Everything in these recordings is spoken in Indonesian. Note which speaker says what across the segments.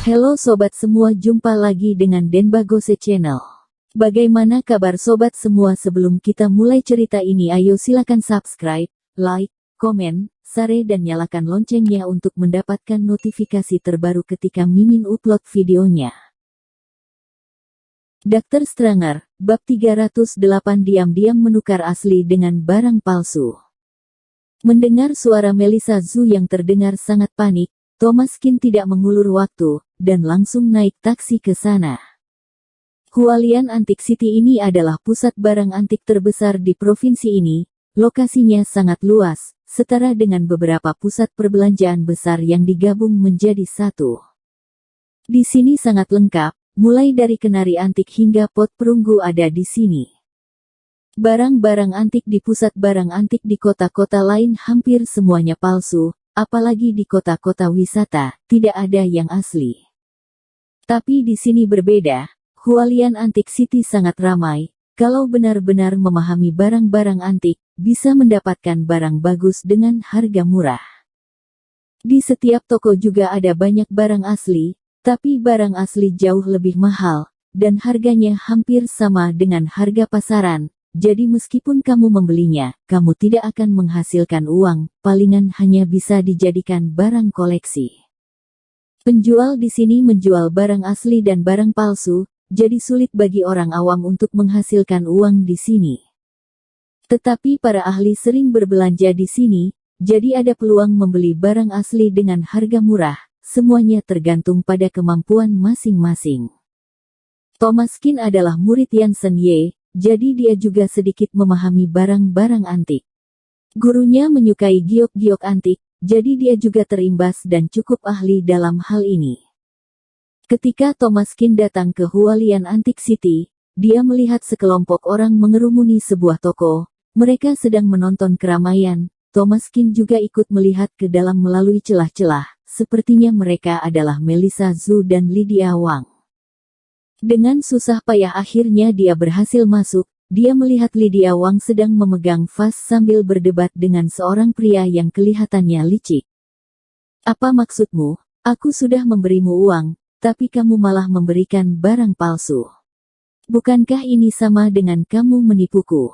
Speaker 1: Halo sobat semua, jumpa lagi dengan Denbagose Channel. Bagaimana kabar sobat semua? Sebelum kita mulai cerita ini, ayo silakan subscribe, like, komen, share dan nyalakan loncengnya untuk mendapatkan notifikasi terbaru ketika Mimin upload videonya. Dr. Stranger, bab 308, diam-diam menukar asli dengan barang palsu. Mendengar suara Melissa Zhu yang terdengar sangat panik, Thomaskin tidak mengulur waktu, dan langsung naik taksi ke sana. Hualian Antique City ini adalah pusat barang antik terbesar di provinsi ini, lokasinya sangat luas, setara dengan beberapa pusat perbelanjaan besar yang digabung menjadi satu. Di sini sangat lengkap, mulai dari kenari antik hingga pot perunggu ada di sini. Barang-barang antik di pusat barang antik di kota-kota lain hampir semuanya palsu, apalagi di kota-kota wisata, tidak ada yang asli. Tapi di sini berbeda, Hualian Antique City sangat ramai, kalau benar-benar memahami barang-barang antik, bisa mendapatkan barang bagus dengan harga murah. Di setiap toko juga ada banyak barang asli, tapi barang asli jauh lebih mahal, dan harganya hampir sama dengan harga pasaran. Jadi meskipun kamu membelinya, kamu tidak akan menghasilkan uang, palingan hanya bisa dijadikan barang koleksi. Penjual di sini menjual barang asli dan barang palsu, jadi sulit bagi orang awam untuk menghasilkan uang di sini. Tetapi para ahli sering berbelanja di sini, jadi ada peluang membeli barang asli dengan harga murah, semuanya tergantung pada kemampuan masing-masing. Thomaskin adalah murid Yansen Ye, jadi dia juga sedikit memahami barang-barang antik. Gurunya menyukai giok-giok antik, jadi dia juga terimbas dan cukup ahli dalam hal ini. Ketika Thomaskin datang ke Hualian Antique City, dia melihat sekelompok orang mengerumuni sebuah toko. Mereka sedang menonton keramaian. Thomaskin juga ikut melihat ke dalam melalui celah-celah. Sepertinya mereka adalah Melissa Zhu dan Lydia Wang. Dengan susah payah akhirnya dia berhasil masuk. Dia melihat Lydia Wang sedang memegang vas sambil berdebat dengan seorang pria yang kelihatannya licik. "Apa maksudmu? Aku sudah memberimu uang, tapi kamu malah memberikan barang palsu. Bukankah ini sama dengan kamu menipuku?"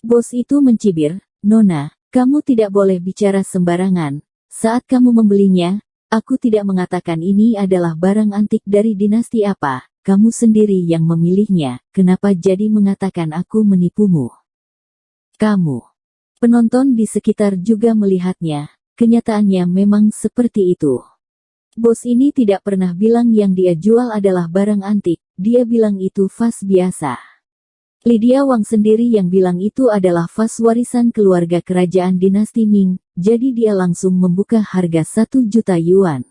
Speaker 1: Bos itu mencibir, "Nona, kamu tidak boleh bicara sembarangan. Saat kamu membelinya, aku tidak mengatakan ini adalah barang antik dari dinasti apa. Kamu sendiri yang memilihnya, kenapa jadi mengatakan aku menipumu?" Kamu. Penonton di sekitar juga melihatnya, kenyataannya memang seperti itu. Bos ini tidak pernah bilang yang dia jual adalah barang antik, dia bilang itu vas biasa. Lydia Wang sendiri yang bilang itu adalah vas warisan keluarga kerajaan dinasti Ming, jadi dia langsung membuka harga 1 juta yuan.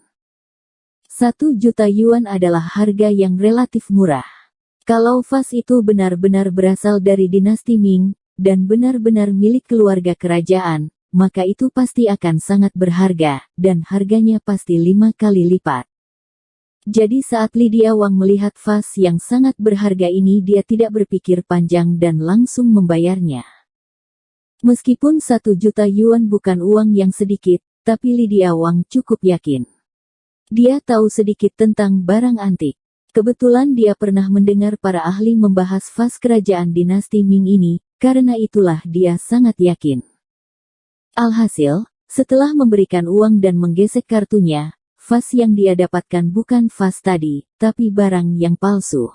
Speaker 1: 1 juta yuan adalah harga yang relatif murah. Kalau vas itu benar-benar berasal dari dinasti Ming, dan benar-benar milik keluarga kerajaan, maka itu pasti akan sangat berharga, dan harganya pasti 5 kali lipat. Jadi saat Lydia Wang melihat vas yang sangat berharga ini, dia tidak berpikir panjang dan langsung membayarnya. Meskipun 1 juta yuan bukan uang yang sedikit, tapi Lydia Wang cukup yakin. Dia tahu sedikit tentang barang antik. Kebetulan dia pernah mendengar para ahli membahas vas kerajaan dinasti Ming ini, karena itulah dia sangat yakin. Alhasil, setelah memberikan uang dan menggesek kartunya, vas yang dia dapatkan bukan vas tadi, tapi barang yang palsu.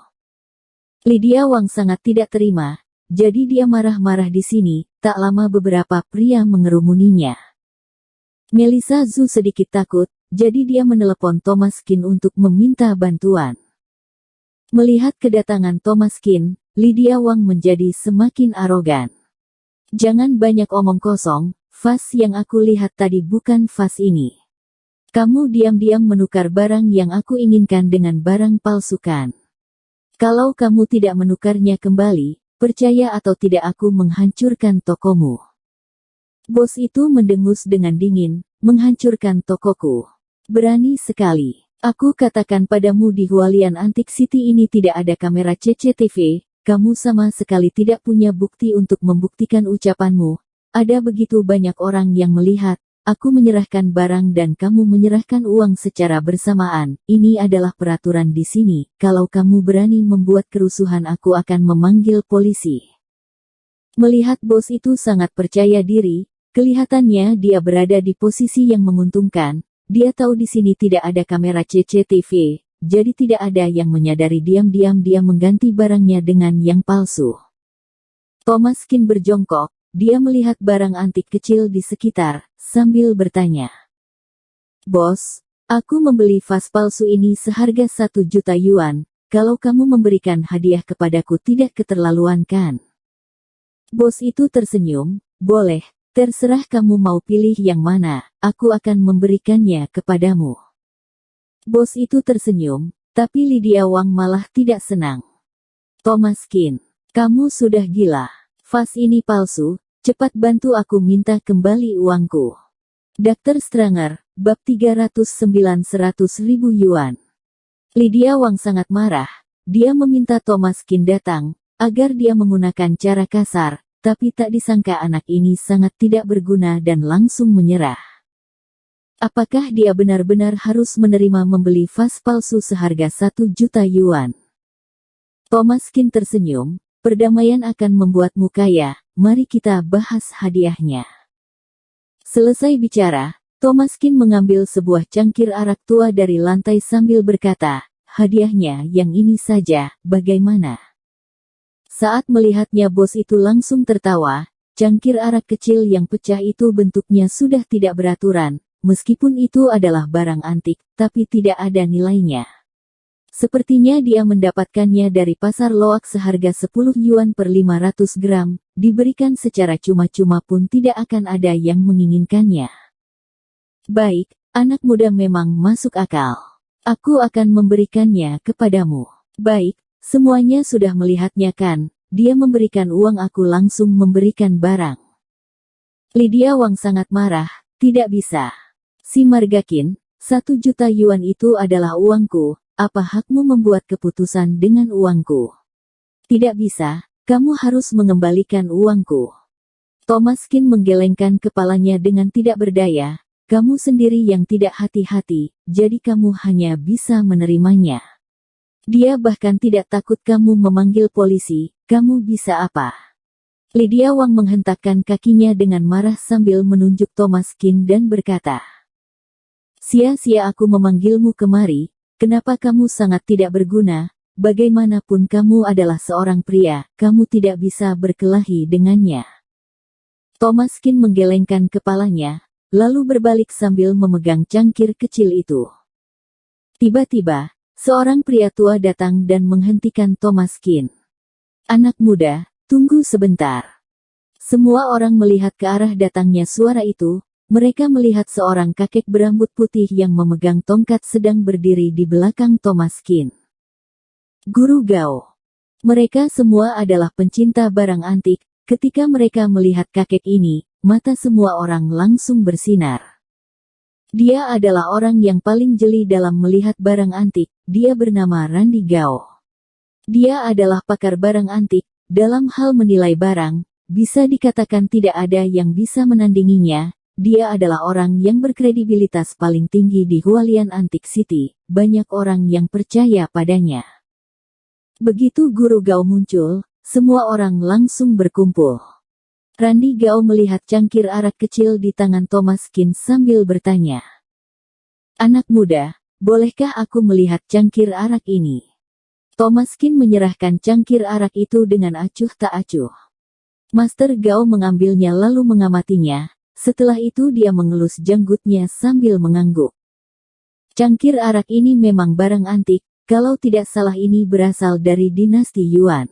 Speaker 1: Lydia Wang sangat tidak terima, jadi dia marah-marah di sini. Tak lama beberapa pria mengerumuninya. Melissa Zhu sedikit takut, jadi dia menelepon Thomaskin untuk meminta bantuan. Melihat kedatangan Thomaskin, Lydia Wang menjadi semakin arogan. "Jangan banyak omong kosong, vas yang aku lihat tadi bukan vas ini. Kamu diam-diam menukar barang yang aku inginkan dengan barang palsu kan? Kalau kamu tidak menukarnya kembali, percaya atau tidak aku menghancurkan tokomu." Bos itu mendengus dengan dingin, "Menghancurkan tokoku? Berani sekali. Aku katakan padamu di Hualian Antique City ini tidak ada kamera CCTV, kamu sama sekali tidak punya bukti untuk membuktikan ucapanmu. Ada begitu banyak orang yang melihat, aku menyerahkan barang dan kamu menyerahkan uang secara bersamaan. Ini adalah peraturan di sini. Kalau kamu berani membuat kerusuhan, aku akan memanggil polisi. Melihat bos itu sangat percaya diri, kelihatannya dia berada di posisi yang menguntungkan. Dia tahu di sini tidak ada kamera CCTV, jadi tidak ada yang menyadari. Diam-diam dia mengganti barangnya dengan yang palsu. Thomaskin berjongkok, dia melihat barang antik kecil di sekitar, sambil bertanya. Bos, aku membeli vas palsu ini seharga 1 juta yuan, kalau kamu memberikan hadiah kepadaku tidak keterlaluan kan? Bos itu tersenyum, boleh. Terserah kamu mau pilih yang mana, aku akan memberikannya kepadamu. Bos itu tersenyum, tapi Lydia Wang malah tidak senang. Thomaskin, kamu sudah gila. Vas ini palsu, cepat bantu aku minta kembali uangku. Dr. Stranger, bab 309.100.000 yuan. Lydia Wang sangat marah, dia meminta Thomaskin datang, agar dia menggunakan cara kasar. Tapi tak disangka anak ini sangat tidak berguna dan langsung menyerah. Apakah dia benar-benar harus menerima membeli vas palsu seharga 1 juta yuan? Thomaskin tersenyum, perdamaian akan membuatmu kaya, mari kita bahas hadiahnya. Selesai bicara, Thomaskin mengambil sebuah cangkir arak tua dari lantai sambil berkata, hadiahnya yang ini saja, bagaimana? Saat melihatnya bos itu langsung tertawa, cangkir arak kecil yang pecah itu bentuknya sudah tidak beraturan, meskipun itu adalah barang antik, tapi tidak ada nilainya. Sepertinya dia mendapatkannya dari pasar loak seharga 10 yuan per 500 gram, diberikan secara cuma-cuma pun tidak akan ada yang menginginkannya. Baik, anak muda memang masuk akal. Aku akan memberikannya kepadamu. Baik. Semuanya sudah melihatnya kan, dia memberikan uang, aku langsung memberikan barang. Lydia Wang sangat marah, tidak bisa. Si Margakin, 1 juta yuan itu adalah uangku, apa hakmu membuat keputusan dengan uangku? Tidak bisa, kamu harus mengembalikan uangku. Thomaskin menggelengkan kepalanya dengan tidak berdaya, kamu sendiri yang tidak hati-hati, jadi kamu hanya bisa menerimanya. Dia bahkan tidak takut kamu memanggil polisi, kamu bisa apa? Lydia Wang menghentakkan kakinya dengan marah sambil menunjuk Thomaskin dan berkata, sia-sia aku memanggilmu kemari, kenapa kamu sangat tidak berguna, bagaimanapun kamu adalah seorang pria, kamu tidak bisa berkelahi dengannya. Thomaskin menggelengkan kepalanya, lalu berbalik sambil memegang cangkir kecil itu. Tiba-tiba, seorang pria tua datang dan menghentikan Thomaskin. Anak muda, tunggu sebentar. Semua orang melihat ke arah datangnya suara itu, mereka melihat seorang kakek berambut putih yang memegang tongkat sedang berdiri di belakang Thomaskin. Guru Gao. Mereka semua adalah pencinta barang antik, ketika mereka melihat kakek ini, mata semua orang langsung bersinar. Dia adalah orang yang paling jeli dalam melihat barang antik, dia bernama Randy Gao. Dia adalah pakar barang antik, dalam hal menilai barang, bisa dikatakan tidak ada yang bisa menandinginya, dia adalah orang yang berkredibilitas paling tinggi di Hualian Antique City, banyak orang yang percaya padanya. Begitu Guru Gao muncul, semua orang langsung berkumpul. Randy Gao melihat cangkir arak kecil di tangan Thomaskin sambil bertanya. Anak muda, bolehkah aku melihat cangkir arak ini? Thomaskin menyerahkan cangkir arak itu dengan acuh tak acuh. Master Gao mengambilnya lalu mengamatinya, setelah itu dia mengelus janggutnya sambil mengangguk. Cangkir arak ini memang barang antik, kalau tidak salah ini berasal dari dinasti Yuan.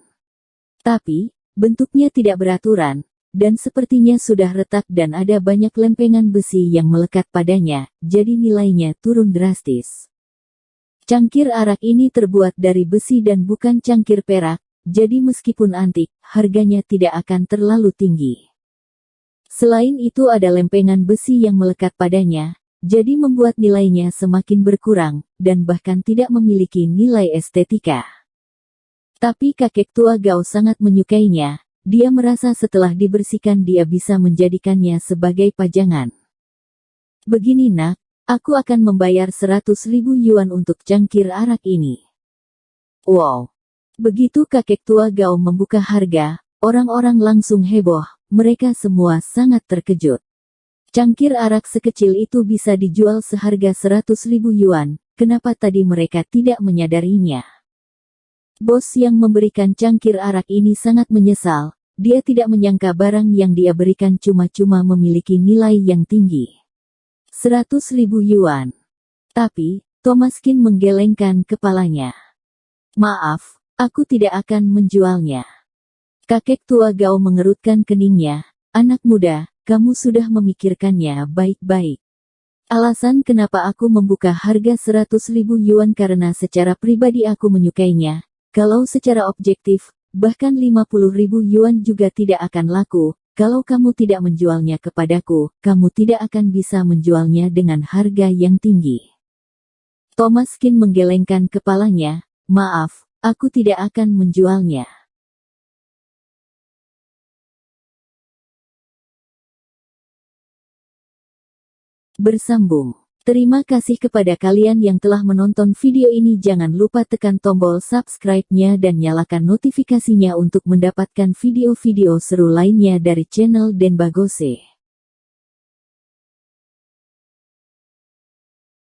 Speaker 1: Tapi, bentuknya tidak beraturan, dan sepertinya sudah retak dan ada banyak lempengan besi yang melekat padanya, jadi nilainya turun drastis. Cangkir arak ini terbuat dari besi dan bukan cangkir perak, jadi meskipun antik, harganya tidak akan terlalu tinggi. Selain itu ada lempengan besi yang melekat padanya, jadi membuat nilainya semakin berkurang, dan bahkan tidak memiliki nilai estetika. Tapi kakek tua Gao sangat menyukainya. Dia merasa setelah dibersihkan dia bisa menjadikannya sebagai pajangan. Begini nak, aku akan membayar 100.000 yuan untuk cangkir arak ini. Wow! Begitu kakek tua Gao membuka harga, orang-orang langsung heboh, mereka semua sangat terkejut. Cangkir arak sekecil itu bisa dijual seharga 100.000 yuan, kenapa tadi mereka tidak menyadarinya? Bos yang memberikan cangkir arak ini sangat menyesal, dia tidak menyangka barang yang dia berikan cuma-cuma memiliki nilai yang tinggi. 100.000 yuan. Tapi, Thomaskin menggelengkan kepalanya. Maaf, aku tidak akan menjualnya. Kakek tua Gao mengerutkan keningnya. Anak muda, kamu sudah memikirkannya baik-baik. Alasan kenapa aku membuka harga 100.000 yuan karena secara pribadi aku menyukainya. Kalau secara objektif, bahkan 50.000 yuan juga tidak akan laku. Kalau kamu tidak menjualnya kepadaku, kamu tidak akan bisa menjualnya dengan harga yang tinggi. Thomaskin menggelengkan kepalanya. Maaf, aku tidak akan menjualnya. Bersambung. Terima kasih kepada kalian yang telah menonton video ini. Jangan lupa tekan tombol subscribe-nya dan nyalakan notifikasinya untuk mendapatkan video-video seru lainnya dari channel Denbagose.